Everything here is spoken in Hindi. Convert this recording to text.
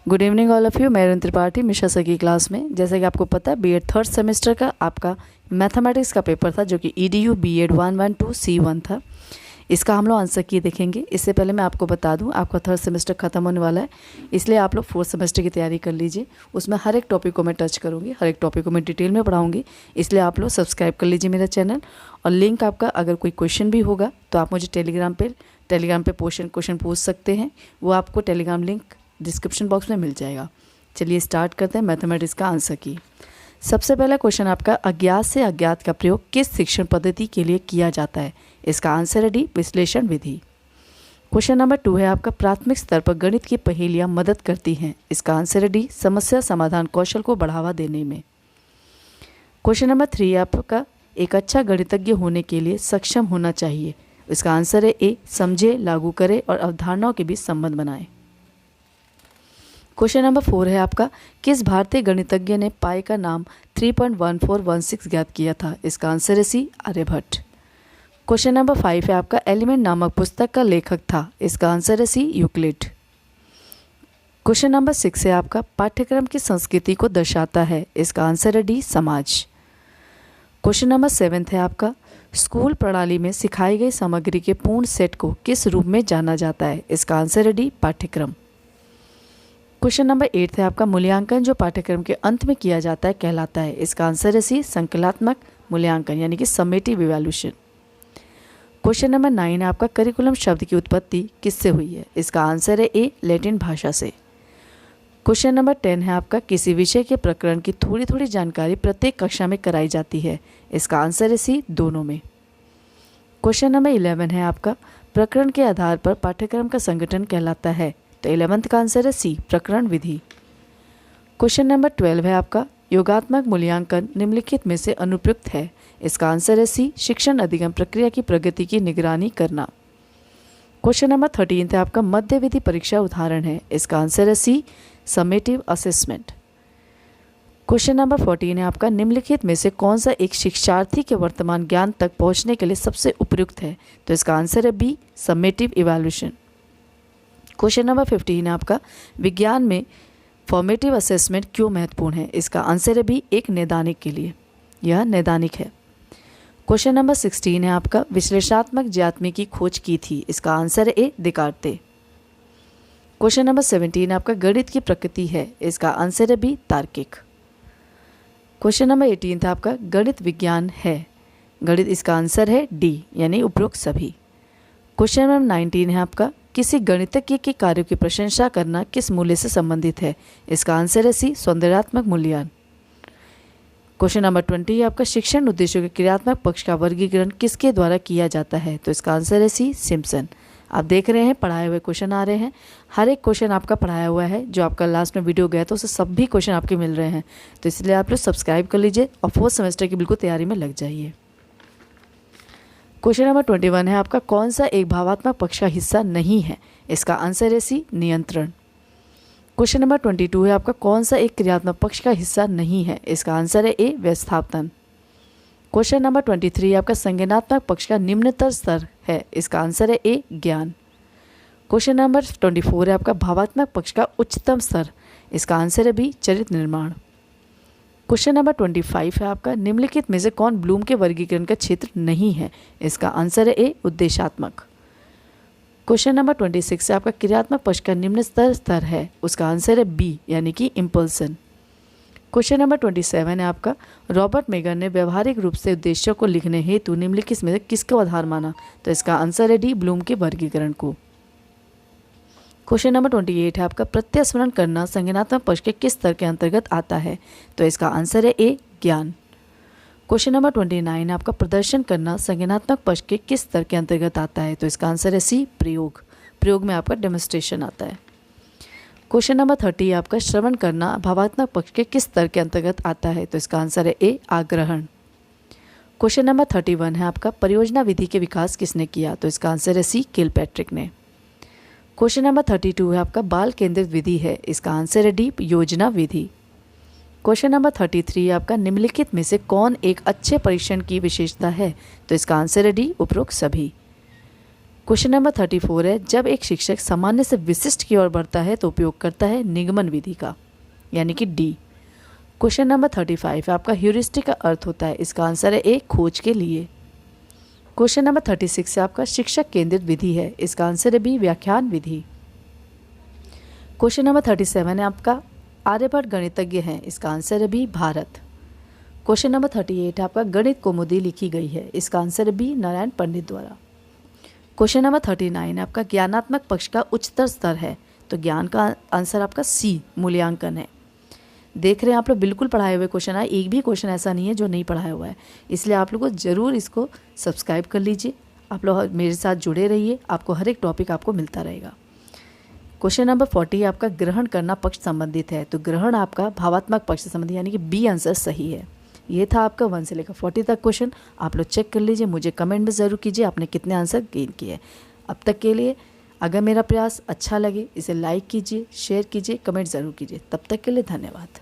Good evening all of you. मैं अरुण त्रिपाठी मिश्रा सर की क्लास में। जैसे कि आपको पता है बीएड थर्ड सेमेस्टर का आपका मैथमेटिक्स का पेपर था जो कि EDU BEd 112 C1 था। इसका हम लोग आंसर की देखेंगे। इससे पहले मैं आपको बता दूं आपका थर्ड सेमेस्टर ख़त्म होने वाला है, इसलिए आप लोग फोर्थ सेमेस्टर की तैयारी कर लीजिए। उसमें हर एक टॉपिक को मैं टच करूँगी, हर एक टॉपिक को मैं डिटेल में पढ़ाऊँगी, इसलिए आप लोग सब्सक्राइब कर लीजिए मेरा चैनल। और लिंक आपका अगर कोई क्वेश्चन भी होगा तो आप मुझे टेलीग्राम पे क्वेश्चन पूछ सकते हैं। वो आपको टेलीग्राम लिंक डिस्क्रिप्शन बॉक्स में मिल जाएगा। चलिए स्टार्ट करते हैं मैथमेटिक्स का आंसर की। सबसे पहला क्वेश्चन आपका, अज्ञात से अज्ञात का प्रयोग किस शिक्षण पद्धति के लिए किया जाता है? इसका आंसर है डी, विश्लेषण विधि। क्वेश्चन नंबर 2 है आपका, प्राथमिक स्तर पर गणित की पहेलियां मदद करती हैं। इसका आंसर है डी, समस्या समाधान कौशल को बढ़ावा देने में। क्वेश्चन नंबर 3 है आपका, एक अच्छा गणितज्ञ होने के लिए सक्षम होना चाहिए। इसका आंसर है ए, समझे, लागू करे और अवधारणाओं के बीच संबंध बनाए। क्वेश्चन नंबर 4 है आपका, किस भारतीय गणितज्ञ ने पाई का नाम 3.1416 ज्ञात किया था? इसका आंसर है सी, आर्यभट्ट। क्वेश्चन नंबर 5 है आपका, एलिमेंट नामक पुस्तक का लेखक था? इसका आंसर है सी, यूक्लिड। क्वेश्चन नंबर 6 है आपका, पाठ्यक्रम की संस्कृति को दर्शाता है? इसका आंसर है डी, समाज। क्वेश्चन नंबर 7 है आपका, स्कूल प्रणाली में सिखाई गई सामग्री के पूर्ण सेट को किस रूप में जाना जाता है? इसका आंसर है डी, पाठ्यक्रम। क्वेश्चन नंबर 8 है आपका, मूल्यांकन जो पाठ्यक्रम के अंत में किया जाता है कहलाता है? इसका आंसर है सी, संकलात्मक मूल्यांकन यानी कि समेटिव इवैल्यूएशन। क्वेश्चन नंबर 9 है आपका, करिकुलम शब्द की उत्पत्ति किससे हुई है? इसका आंसर है ए, लैटिन भाषा से। क्वेश्चन नंबर 10 है आपका, किसी विषय के प्रकरण की थोड़ी थोड़ी जानकारी प्रत्येक कक्षा में कराई जाती है? इसका आंसर है सी, दोनों में। क्वेश्चन नंबर 11 है आपका, प्रकरण के आधार पर पाठ्यक्रम का संगठन कहलाता है? तो 11th का आंसर है सी, प्रकरण विधि। क्वेश्चन नंबर 12 है आपका, योगात्मक मूल्यांकन निम्नलिखित में से अनुपयुक्त है? इसका आंसर है सी, शिक्षण अधिगम प्रक्रिया की प्रगति की निगरानी करना। क्वेश्चन नंबर 13 है आपका, मध्य विधि परीक्षा उदाहरण है? इसका आंसर है सी, समेटिव असेसमेंट। क्वेश्चन नंबर 14 है आपका, निम्नलिखित में से कौन सा एक शिक्षार्थी के वर्तमान ज्ञान तक पहुंचने के लिए सबसे उपयुक्त है? तो इसका आंसर है B, summative evaluation. Question number 15 है आपका, विज्ञान में फॉर्मेटिव असेसमेंट क्यों महत्वपूर्ण है? इसका आंसर है बी, एक नैदानिक के लिए, यह नैदानिक है। क्वेश्चन नंबर 16 है आपका, विश्लेषणात्मक ज्यामिति की खोज की थी? इसका आंसर है ए, देकार्ते। क्वेश्चन नंबर 17 आपका, गणित की प्रकृति है? इसका आंसर है बी, तार्किक। क्वेश्चन नंबर 18 था आपका, गणित विज्ञान है? गणित इसका आंसर है डी, यानी उपरोक्त सभी। क्वेश्चन नंबर 19 है आपका, किसी गणितज्ञ के कार्यों की प्रशंसा करना किस मूल्य से संबंधित है? इसका आंसर है सी, सौंदर्यात्मक मूल्यांकन। क्वेश्चन नंबर 20 आपका, शिक्षण उद्देश्यों के क्रियात्मक पक्ष का वर्गीकरण किसके द्वारा किया जाता है? तो इसका आंसर है सी, सिम्पसन। आप देख रहे हैं पढ़ाए हुए क्वेश्चन आ रहे हैं, हर एक क्वेश्चन आपका पढ़ाया हुआ है। जो आपका लास्ट में वीडियो गया था उससे सभी क्वेश्चन आपके मिल रहे हैं, तो इसलिए आप लोग सब्सक्राइब कर लीजिए और फोर्थ सेमेस्टर की बिल्कुल तैयारी में लग जाइए। क्वेश्चन नंबर 21 है आपका, कौन सा एक भावात्मक पक्ष का हिस्सा नहीं है? इसका आंसर है सी, नियंत्रण। क्वेश्चन नंबर 22 है आपका, कौन सा एक क्रियात्मक पक्ष का हिस्सा नहीं है? इसका आंसर है ए, व्यवस्थापन। क्वेश्चन नंबर 23 आपका, संज्ञानात्मक पक्ष का निम्नतर स्तर है? इसका आंसर है ए, ज्ञान। क्वेश्चन नंबर 24 है आपका, भावात्मक पक्ष का उच्चतम स्तर? इसका आंसर है बी, चरित्र निर्माण। क्वेश्चन नंबर 25 है आपका, निम्नलिखित में से कौन ब्लूम के वर्गीकरण का क्षेत्र नहीं है? इसका आंसर है ए, उद्देशात्मक। क्वेश्चन नंबर 26 है आपका, क्रियात्मक पक्ष का निम्न स्तर है? उसका आंसर है बी, यानी कि इम्पल्सन। क्वेश्चन नंबर 27 है आपका, रॉबर्ट मेगर ने व्यवहारिक रूप से उद्देश्यों को लिखने हेतु निम्नलिखित में से किसको आधार माना? तो इसका आंसर है डी, ब्लूम के वर्गीकरण को। क्वेश्चन नंबर 28 है आपका, प्रत्यस्मरण करना संज्ञानात्मक पक्ष के किस स्तर के अंतर्गत आता है? तो इसका आंसर है ए, ज्ञान। क्वेश्चन नंबर 29 आपका, प्रदर्शन करना संज्ञानात्मक पक्ष के किस स्तर के अंतर्गत आता है? तो इसका आंसर है सी, प्रयोग। प्रयोग में आपका डेमोन्स्ट्रेशन आता है। क्वेश्चन नंबर 30 आपका, श्रवण करना भावात्मक पक्ष के किस स्तर के अंतर्गत आता है? तो इसका आंसर है ए, आग्रहण। क्वेश्चन नंबर 31 है आपका, परियोजना विधि के विकास किसने किया? तो इसका आंसर है सी, किलपैट्रिक ने। क्वेश्चन नंबर 32 है आपका, बाल केंद्रित विधि है? इसका आंसर है डी, योजना विधि। क्वेश्चन नंबर 33 आपका, निम्नलिखित में से कौन एक अच्छे परीक्षण की विशेषता है? तो इसका आंसर है डी, उपरोक्त सभी। क्वेश्चन नंबर 34 है, जब एक शिक्षक सामान्य से विशिष्ट की ओर बढ़ता है तो उपयोग करता है निगमन विधि का, यानी कि डी। क्वेश्चन नंबर 35 है आपका, ह्यूरिस्टिक का अर्थ होता है, इसका आंसर है ए, खोज के लिए। क्वेश्चन नंबर 36 है आपका, शिक्षक केंद्रित विधि है, इसका आंसर है बी, व्याख्यान विधि। क्वेश्चन नंबर 37 है आपका, आर्यभट्ट गणितज्ञ हैं, इसका आंसर है बी, भारत। क्वेश्चन नंबर 38 है आपका, गणित कौमुदी लिखी गई है, इसका आंसर है बी, नारायण पंडित द्वारा। क्वेश्चन नंबर 39 है आपका, ज्ञानात्मक पक्ष का उच्चतर स्तर है, तो ज्ञान का आंसर आपका सी, मूल्यांकन है। देख रहे हैं आप लोग, बिल्कुल पढ़ाए हुए क्वेश्चन है, एक भी क्वेश्चन ऐसा नहीं है जो नहीं पढ़ाया हुआ है, इसलिए आप लोग को ज़रूर इसको सब्सक्राइब कर लीजिए। आप लोग मेरे साथ जुड़े रहिए, आपको हर एक टॉपिक आपको मिलता रहेगा। क्वेश्चन नंबर 40 आपका, ग्रहण करना पक्ष संबंधित है, तो ग्रहण आपका भावात्मक पक्ष से संबंधित, यानी कि बी आंसर सही है। ये था आपका 1 से लेकर 40 तक क्वेश्चन। आप लोग चेक कर लीजिए, मुझे कमेंट में ज़रूर कीजिए आपने कितने आंसर गेन किए। अब तक के लिए अगर मेरा प्रयास अच्छा लगे इसे लाइक कीजिए, शेयर कीजिए, कमेंट ज़रूर कीजिए। तब तक के लिए धन्यवाद।